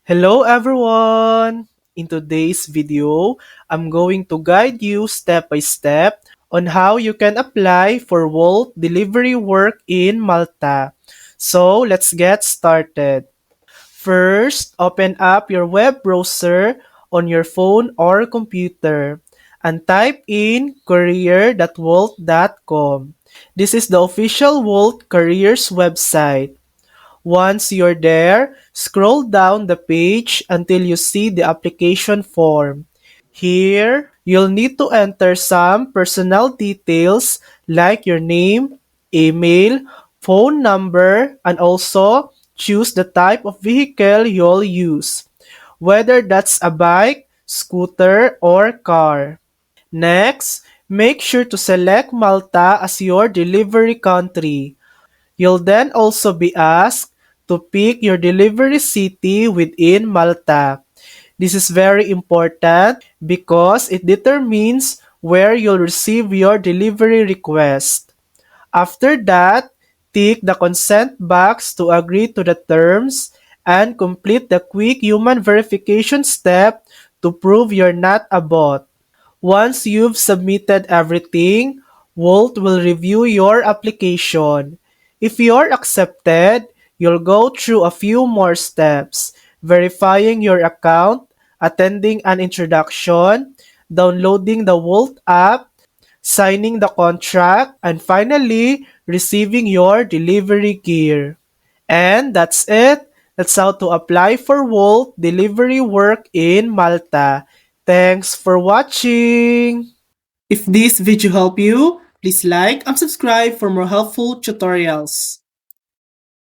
Hello everyone! In today's video, I'm going to guide you step by step on how you can apply for Wolt delivery work in Malta. So let's get started. First, open up your web browser on your phone or computer and type in career.wolt.com. This is the official Wolt Careers website. Once you're there, scroll down the page until you see the application form. Here, you'll need to enter some personal details like your name, email, phone number, and also choose the type of vehicle you'll use, whether that's a bike, scooter, or car. Next, make sure to select Malta as your delivery country. You'll then also be asked to pick your delivery city within Malta. This is very important because it determines where you'll receive your delivery request. After that, tick the consent box to agree to the terms and complete the quick human verification step to prove you're not a bot. Once you've submitted everything, Wolt will review your application. If you're accepted, you'll go through a few more steps, verifying your account, attending an introduction, downloading the Wolt app, signing the contract, and finally, receiving your delivery gear. And that's it. That's how to apply for Wolt delivery work in Malta. Thanks for watching! If this video helped you, please like and subscribe for more helpful tutorials.